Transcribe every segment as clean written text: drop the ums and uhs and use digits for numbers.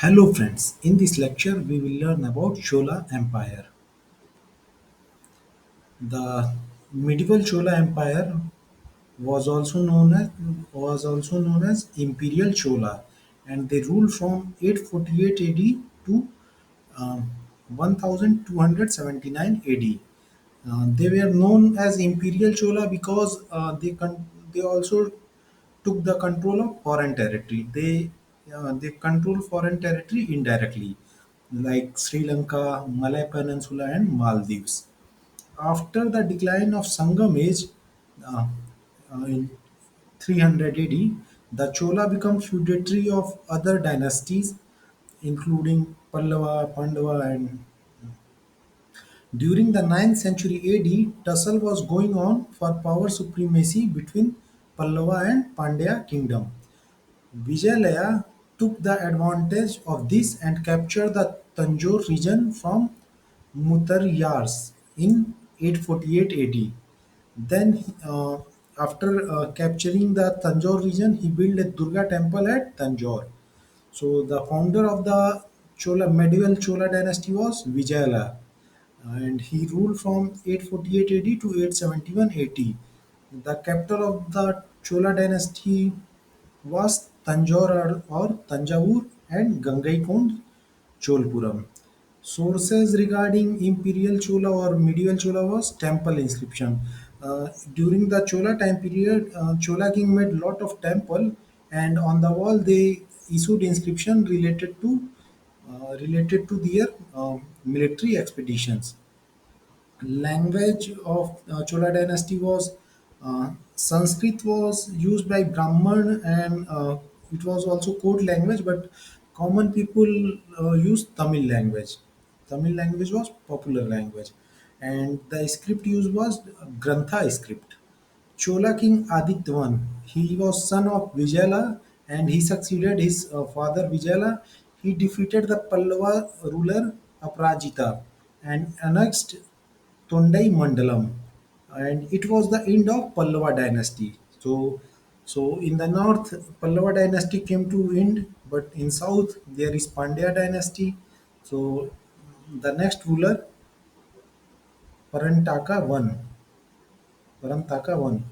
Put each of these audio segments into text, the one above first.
Hello friends, in this lecture we will learn about Chola Empire. The medieval Chola Empire was also known as Imperial Chola, and they ruled from 848 AD to um, 1279 AD. They were known as Imperial Chola because they also took the control of foreign territory. They control foreign territory indirectly, like Sri Lanka, Malay Peninsula, and Maldives. After the decline of Sangam age uh, in 300 AD, the Chola became feudatory of other dynasties, including Pallava, Pandava, and during the 9th century AD, tussle was going on for power supremacy between Pallava and Pandya kingdom. Vijayalaya took the advantage of this and captured the Tanjore region from Muttaryars in 848 AD. Then, after capturing the Tanjore region, he built a Durga temple at Tanjore. So, the founder of the medieval Chola dynasty was Vijayalaya, and he ruled from 848 AD to 871 AD. The capital of the Chola dynasty was Tanjore or Tanjavur and Gangaikond Cholpuram. Sources regarding Imperial Chola or medieval Chola was temple inscription. During the Chola time period, Chola king made lot of temple, and on the wall they issued inscription related to their military expeditions. Language of Chola dynasty was Sanskrit was used by Brahman, and it was also code language, but common people used Tamil language. Tamil language was popular language, and the script used was Grantha script. Chola king Aditya, he was son of Vijayala, and he succeeded his father Vijayala. He defeated the Pallava ruler Aprajita and annexed Tondai Mandalam, and it was the end of Pallava dynasty. So in the north, Pallava dynasty came to end, but in south there is Pandya dynasty. So the next ruler Parantaka won. Parantaka won.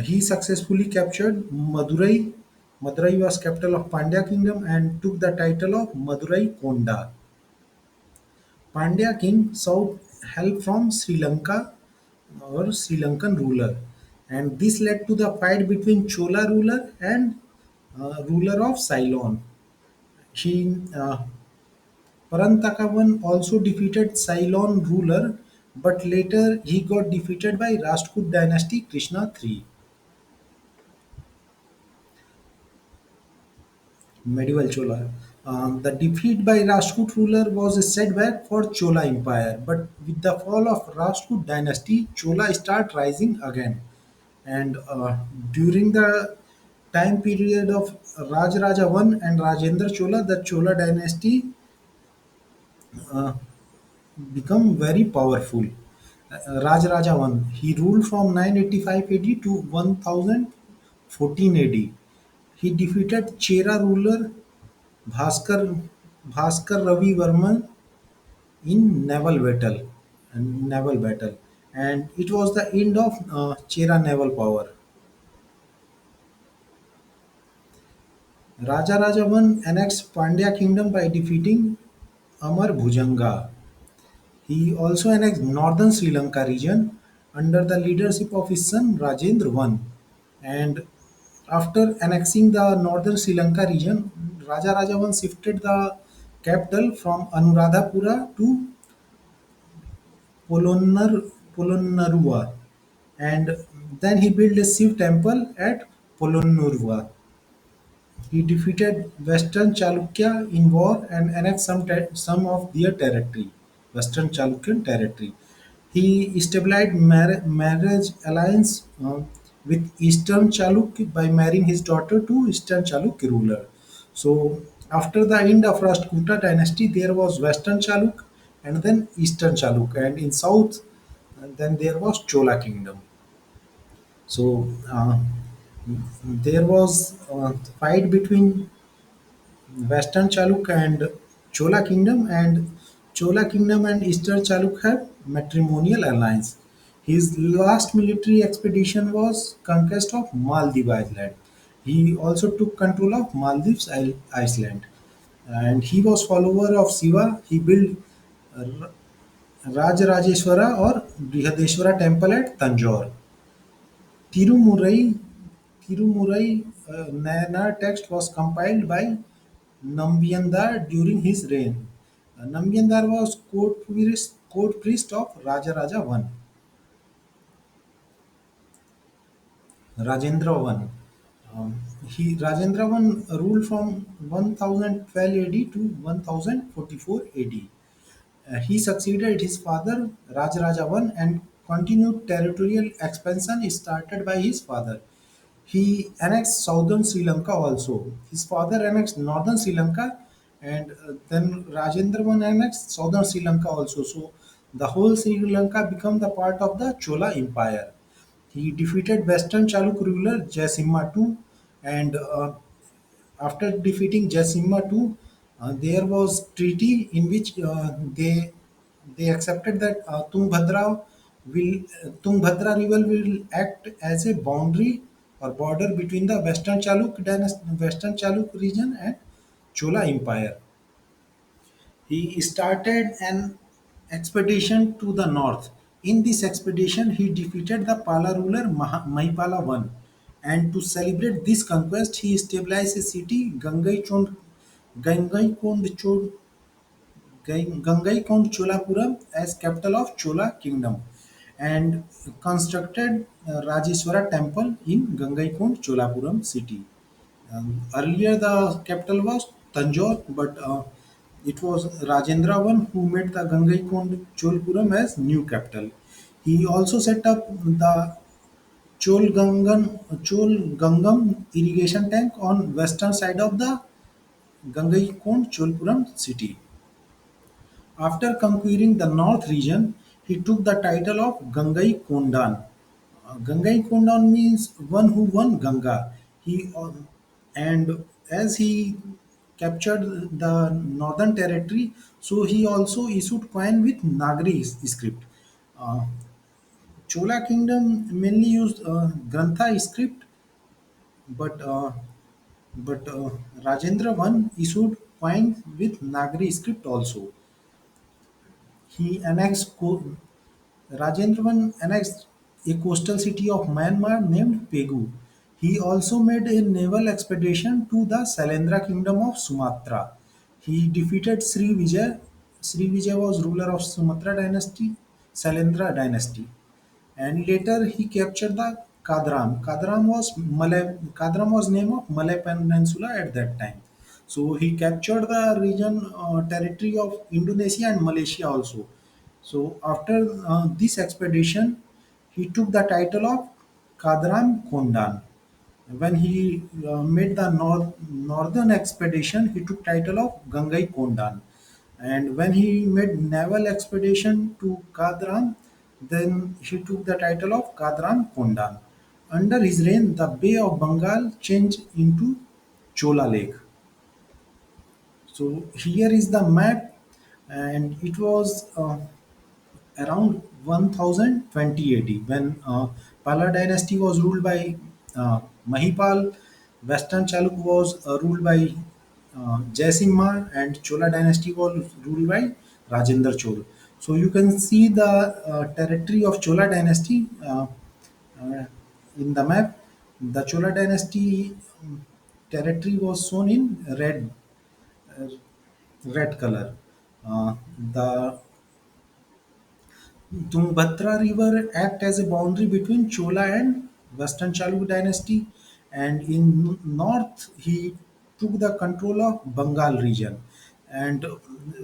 He successfully captured Madurai. Madurai was capital of Pandya kingdom and took the title of Madurai Konda. Pandya king sought help from Sri Lanka or Sri Lankan ruler, and this led to the fight between Chola ruler and ruler of Ceylon. He Parantakavan also defeated Ceylon ruler, but later he got defeated by Rajput dynasty Krishna III. Medieval Chola. The defeat by Rajput ruler was a setback for Chola Empire, but with the fall of Rajput dynasty, Chola start rising again. And during the time period of Rajaraja I and Rajendra Chola, the Chola dynasty uh, become very powerful. Rajaraja I, he ruled from 985 AD to 1014 AD. He defeated Chera ruler Bhaskar Bhaskar Ravi Varman in naval battle, and it was the end of Chera naval power. Raja I annexed Pandya kingdom by defeating Amar Bhujanga. He also annexed northern Sri Lanka region under the leadership of his son Rajendra I. And after annexing the northern Sri Lanka region, Raja I shifted the capital from Anuradhapura to Polonnar, Polonnaruwa, and then he built a Shiv temple at Polonnaruwa. He defeated Western Chalukya in war and annexed some of their territory, Western Chalukyan territory. He established marriage alliance with Eastern Chaluk by marrying his daughter to Eastern Chaluk ruler. So after the end of Rashtrakuta dynasty, there was Western Chaluk and then Eastern Chaluk, and in south, then there was Chola kingdom. So there was fight between Western Chaluk and Chola Kingdom, and Chola Kingdom and Eastern Chaluk had matrimonial alliance. His last military expedition was conquest of Maldives Island. He also took control of Maldives Island, and he was follower of Shiva. He built Rajarajeshwara or Brihadeshwara temple at Tanjore. Tirumarai Nayanar text was compiled by Nambiyandar during his reign. Nambiyandar was court priest of Rajaraja I, Rajendra I. Rajendra I ruled from 1012 AD to 1044 AD. He succeeded his father Rajaraja I and continued territorial expansion started by his father. He annexed southern Sri Lanka also. His father annexed northern Sri Lanka, and then Rajendra I annexed southern Sri Lanka also. So the whole Sri Lanka became the part of the Chola Empire. He defeated Western Chaluk ruler Jaisimha II, and after defeating Jaisimha II, there was treaty in which they accepted that Tungbhadra river will act as a boundary or border between the Western Chaluk region and Chola Empire. He started an expedition to the north. In this expedition, he defeated the Pala ruler Mahipala I. And to celebrate this conquest, he established a city, Gangaikond Gangaikond Cholapuram, as capital of Chola kingdom, and constructed Rajeshwara temple in Gangaikond Cholapuram city. Earlier, the capital was Tanjore, but it was Rajendra I who made the Gangaikond Cholpuram as new capital. He also set up the Chol Gangam irrigation tank on western side of the Gangaikond Cholpuram city. After conquering the north region, he took the title of Gangai Kondan. Gangai Kondan means one who won Ganga. And as he captured the northern territory, so he also issued coin with Nagari script. Uh, Chola kingdom mainly used Grantha script, but Rajendra I issued coin with Nagari script also. He annexed Rajendra I annexed a coastal city of Myanmar named Pegu. He also made a naval expedition to the Sailendra kingdom of Sumatra. He defeated Sri Vijay. Sri Vijay was ruler of Sumatra dynasty, Sailendra dynasty, and later he captured the Kadram. Kadram was name of Malay Peninsula at that time. So he captured the region territory of Indonesia and Malaysia also. So after this expedition, he took the title of Kadram Kondan. When he made the northern expedition, he took title of Gangai Kondan. And when he made naval expedition to Kadram, then he took the title of Kadram Kondan. Under his reign, the Bay of Bengal changed into Chola Lake. So here is the map, and it was around 1020 AD when Pala dynasty was ruled by Mahipal, Western Chaluk was ruled by Jaisimha, and Chola dynasty was ruled by Rajendra Chol. So you can see the territory of Chola dynasty uh, in the map. The Chola dynasty territory was shown in uh, red color. The Tungbhadra River act as a boundary between Chola and Western Chaluk dynasty, and in north he took the control of Bengal region, and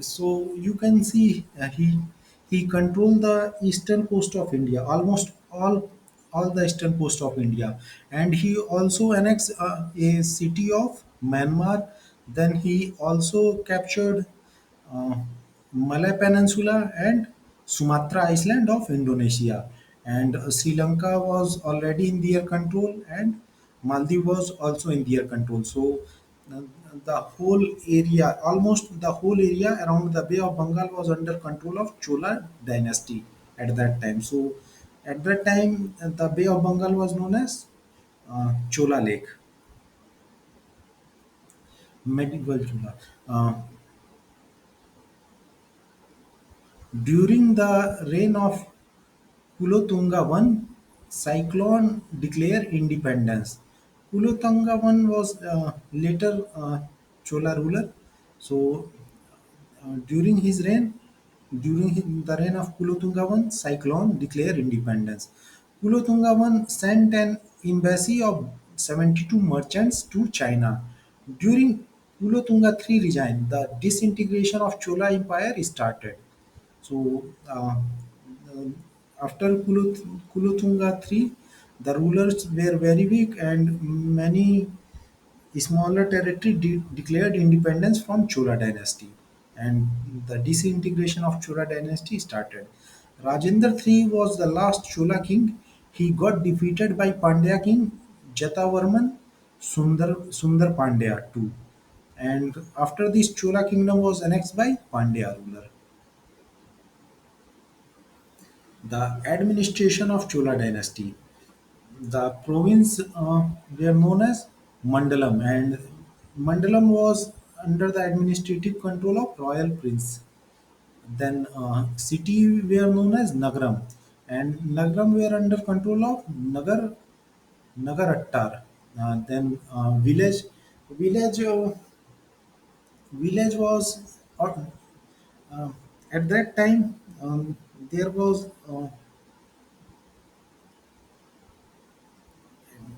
so you can see he controlled the eastern coast of India, almost all the eastern coast of India, and he also annexed a city of Myanmar. Then he also captured uh, Malay Peninsula and Sumatra Island of Indonesia. And Sri Lanka was already in their control, and Maldives was also in their control. So uh, the whole area, almost the whole area around the Bay of Bengal was under control of Chola dynasty at that time. So at that time, the Bay of Bengal was known as Chola Lake, medieval Chola. During the reign of Kulothunga I, Cyclone declared independence. Kulothunga I was later Chola ruler. So during his reign, the reign of Kulothunga I, Cyclone declared independence. Kulothunga I sent an embassy of 72 merchants to China. During Kulothunga III regime, the disintegration of Chola Empire started. So after Kulothunga III, the rulers were very weak and many smaller territory declared independence from Chola dynasty, and the disintegration of Chola dynasty started. Rajendra III was the last Chola king. He got defeated by Pandya king Jatavarman Sundar Pandya II, and after this Chola kingdom was annexed by Pandya ruler. The administration of Chola dynasty. The province were known as Mandalam, and Mandalam was under the administrative control of royal prince. Then city were known as Nagaram, and Nagaram were under control of Nagarattar. Then village village was uh, at that time there was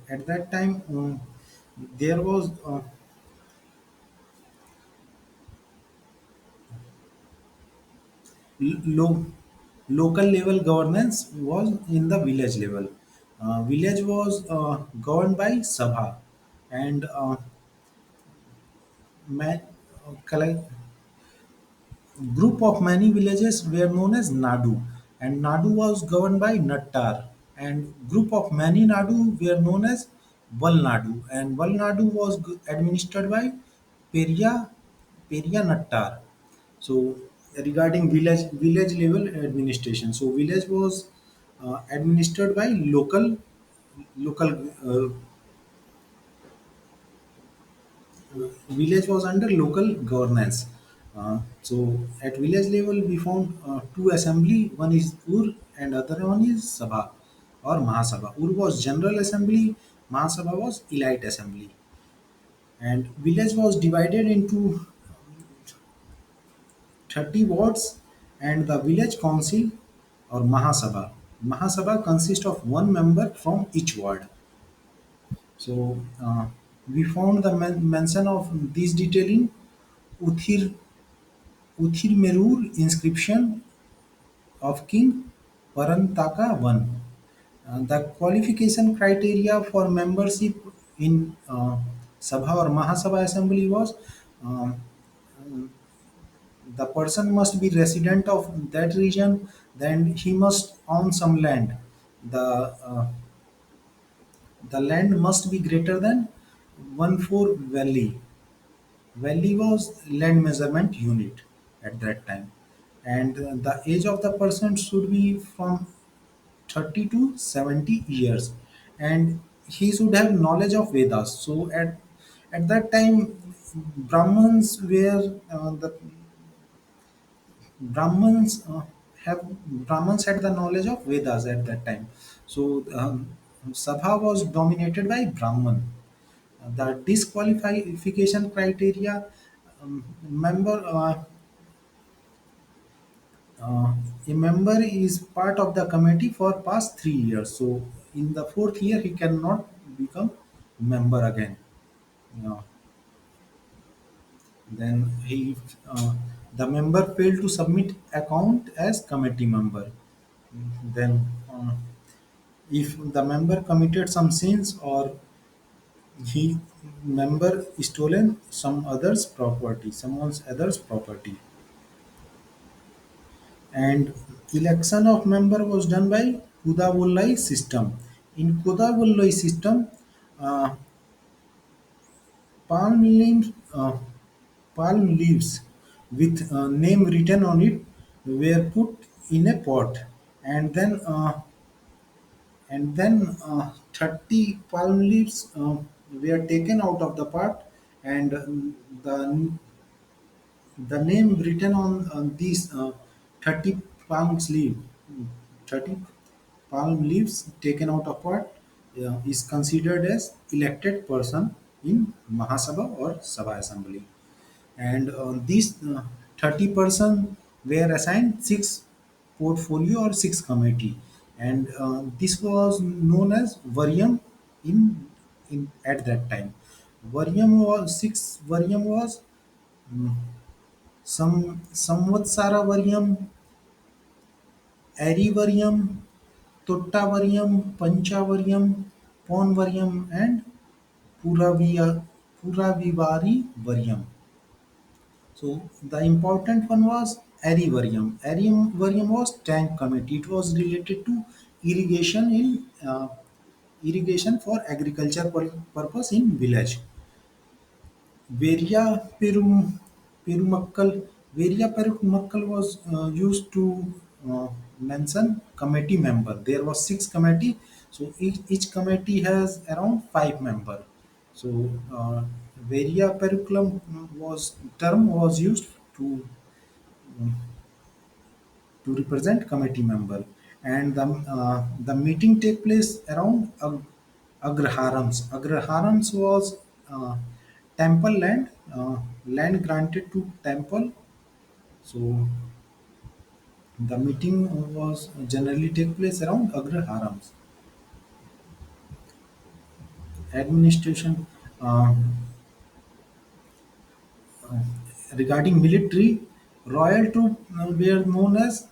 at that time there was lo- local level governance was in the village level. Village was governed by Sabha, and ma- collect, group of many villages were known as Nadu, and Nadu was governed by Nattar, and group of many Nadu were known as Valnadu, and Valnadu was administered by Periya Nattar. So regarding village level administration, so village was administered by local village was under local governance. So at village level, we found two assembly. One is Ur and other one is Sabha or Mahasabha. Ur was general assembly. Mahasabha was elite assembly. And village was divided into 30 wards, and the village council or Mahasabha. Mahasabha consists of one member from each ward. So we found the mention of this detail in Uthir Uthirmerur inscription of King Parantaka I. The qualification criteria for membership in Sabha or Mahasabha assembly was uh, the person must be resident of that region, then he must own some land. The land must be greater than 1/4 valley. Valley was land measurement unit at that time, and the age of the person should be from 30 to 70 years, and he should have knowledge of Vedas. So at that time, Brahmins were the Brahmins have Brahmins had the knowledge of Vedas at that time. So Sabha was dominated by Brahman. The disqualification criteria member a member is part of the committee for past 3 years. So in the fourth year he cannot become member again. Uh, then he the member failed to submit account as committee member. Then if the member committed some sins or he member stolen someone's others property, and election of member was done by Kudavullai system. In Kudavullai system, uh, palm leaves, palm leaves with name written on it were put in a pot, and then 30 palm leaves were taken out of the pot, and the the name written on these 30 palm leaf 30 palm leaves taken out of pot is considered as elected person in Mahasabha or Sabha assembly, and these 30% were assigned six portfolio or six committee, and this was known as Varyam in at that time. Varyam was Samvatsara Varyam, Arivaryam, Tottavaryam, Panchavaryam, Ponvaryam, and Puravivari Varyam. So the important one was Arivarium. Arivarium was tank committee. It was related to irrigation irrigation for agriculture purpose in village. Veria Perumakkal. Veria Perumakkal was used to mention committee member. There was six committee, so each committee has around five member. So Veria Peruculum was term was used to represent committee member, and the meeting take place around Agraharams. Agraharams was temple land, land granted to temple. So the meeting was generally take place around Agraharams. Administration uh, regarding military, royal troops were known as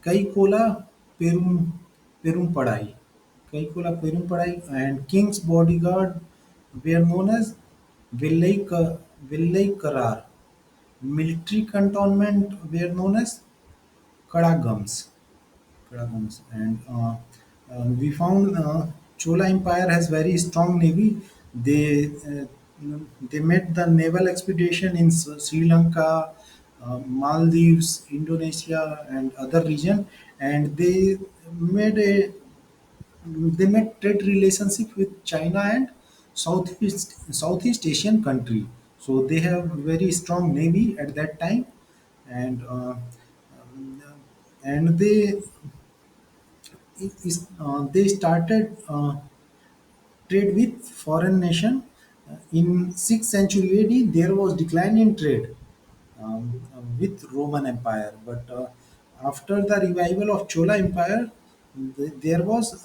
Kaikola Perum Perumpadai. Kaikola Perumpadai and King's bodyguard were known as Villaikarar. Military cantonment were known as Kadagams. Kadagams. And we found Chola Empire has very strong navy. They made the naval expedition in Sri Lanka, Maldives, Indonesia, and other region, and made a they made trade relationship with China and Southeast Asian country. So they have very strong navy at that time, and and they started trade with foreign nation. In 6th century AD, there was decline in trade with Roman Empire, but after the revival of Chola Empire, there was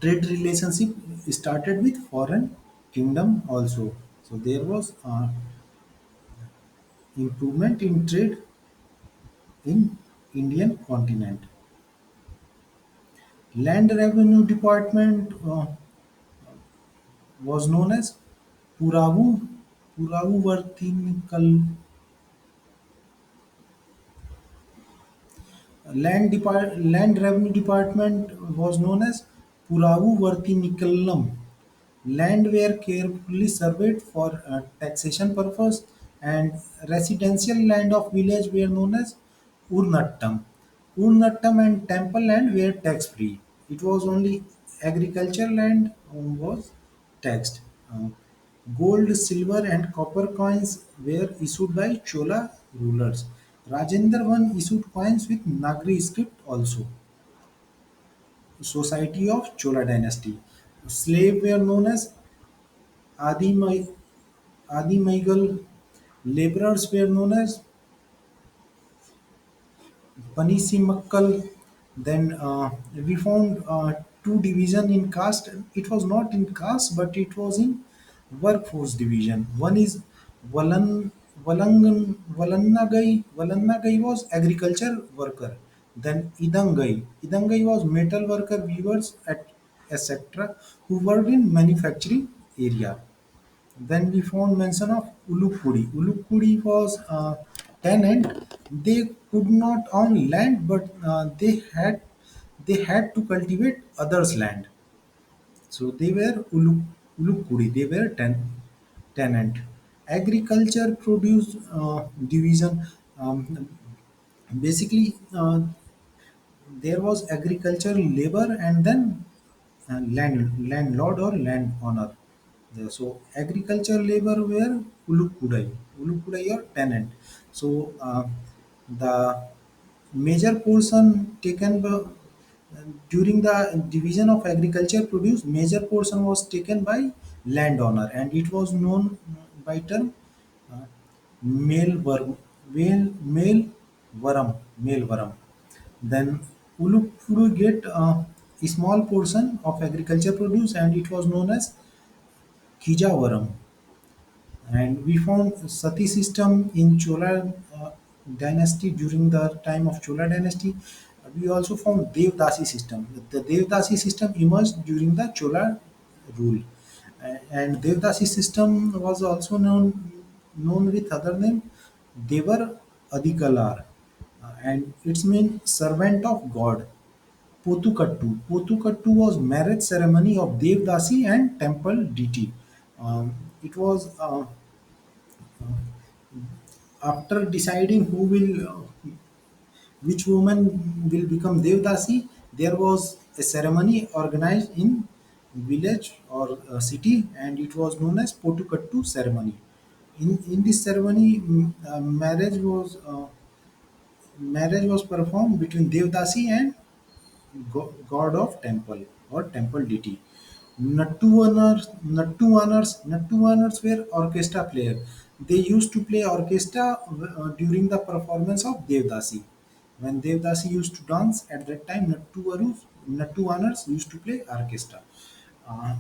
trade relationship started with foreign kingdom also. So there was improvement in trade in Indian continent. Land Revenue Department was known as Puravu Puravuvartinikal. Land Revenue Department was known as Puravuvartinikalam. Land were carefully surveyed for taxation purpose, and residential land of village were known as Urnattam. Urnattam and temple land were tax free. It was only agriculture land was taxed. Gold, silver, and copper coins were issued by Chola rulers. Rajendra I issued coins with Nagari script also. Society of Chola dynasty. Slaves were known as Adimai, Adimaigal. Laborers were known as Panisimakkal. Then we found two division in caste. It was not in caste, but it was in workforce division. One is Valan Valannagai. Valannagai was agriculture worker. Then Idangai. Idangai was metal worker, weavers, at etc. who worked in manufacturing area. Then we found mention of Ulukudi. Ulukudi was tenant. They could not own land, but they had to cultivate others' land. So they were Uluk. Ulukuri. They were tenant. Agriculture produce division. Um, Basically, there was agricultural labor and then landlord or landowner. So agricultural labor were ulukudai or tenant. So the major portion taken by, during the division of agriculture produce, major portion was taken by landowner, and it was known by term uh, male worm, male male worm. Then Ulupuru get a small portion of agriculture produce, and it was known as Kijavaram. And we found Sati system in Chola dynasty during the time of Chola dynasty. We also found Devdasi system. The Devdasi system emerged during the Chola rule. And Devdasi system was also known with other name Devar Adikalar, and its mean servant of God. Pothukattu. Pothukattu was marriage ceremony of Devdasi and temple deity. It was after deciding which woman will become Devdasi, there was a ceremony organized in village or city, and it was known as Potukattu ceremony. In this ceremony, marriage was performed between Devdasi and god of temple or temple deity. Nattuvanars were orchestra player. They used to play orchestra during the performance of Devdasi. When Devdasi used to dance, at that time Nattuvanars used to play orchestra. Uh,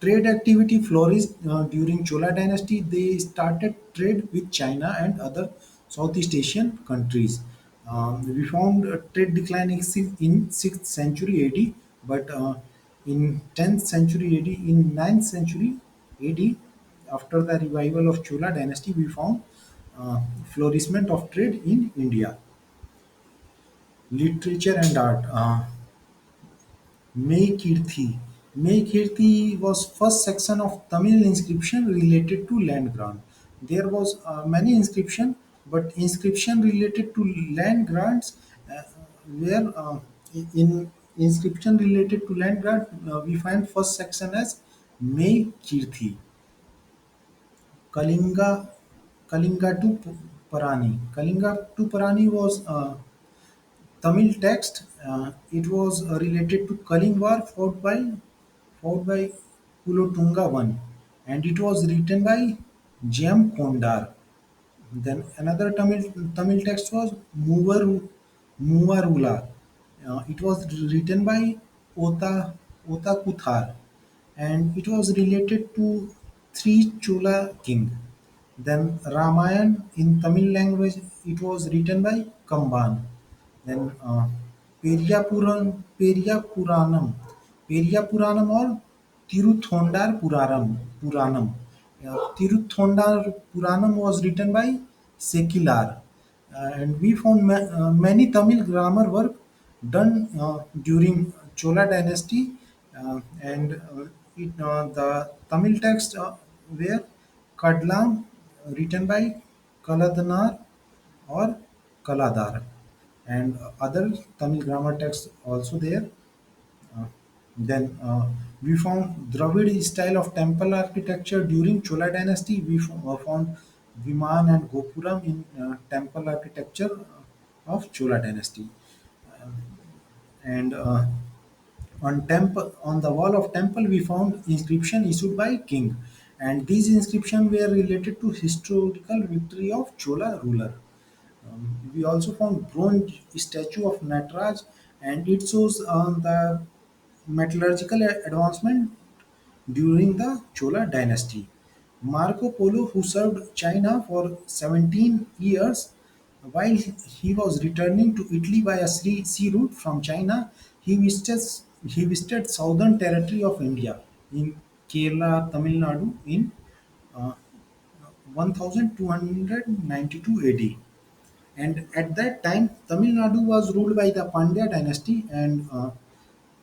Trade activity flourished during Chola dynasty. They started trade with China and other Southeast Asian countries. We found trade declining in 6th century AD, but in 10th century AD, in 9th century AD, after the revival of Chola dynasty, we found flourishment of trade in India. Literature and art. May Kirthi. May Kirthi was first section of Tamil inscription related to land grant. There was many inscription, but inscription related to land grants where in inscription related to land grant we find first section as May Kirthi. Kalinga Kalinga to Parani. Kalinga to Parani was Tamil text. It was related to Kaling War fought by Kulotunga I, and it was written by J.M. Kondar. Then another Tamil text was Muvarula. It was written by Ota Kuthar, and it was related to three Chola king. Then Ramayan in Tamil language, it was written by Kamban. Then Periya Puranam or Puranam. Tiruthondar Puranam was written by Sekilar, and we found many Tamil grammar work done during Chola dynasty, and the Tamil text were Kadlam, written by Kaladnar or Kaladar, and other Tamil grammar texts also there. Uh, then we found Dravid style of temple architecture during Chola dynasty. We found Viman and Gopuram in temple architecture of Chola dynasty. And on the wall of temple we found inscription issued by king, and these inscriptions were related to historical victory of Chola ruler. We also found bronze statue of Nataraj, and it shows the metallurgical advancement during the Chola dynasty. Marco Polo, who served China for 17 years, while he was returning to Italy by a sea route from China, he visited southern territory of India in Kerala, Tamil Nadu in uh, 1292 AD. And at that time, Tamil Nadu was ruled by the Pandya dynasty, and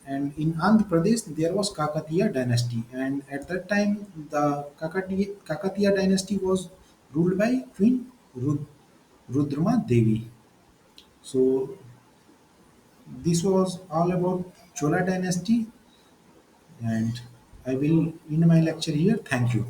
and in Andhra Pradesh there was Kakatiya dynasty, and at that time the Kakatiya dynasty was ruled by Queen Rudrama Devi. So this was all about Chola dynasty, and I will end my lecture here. Thank you.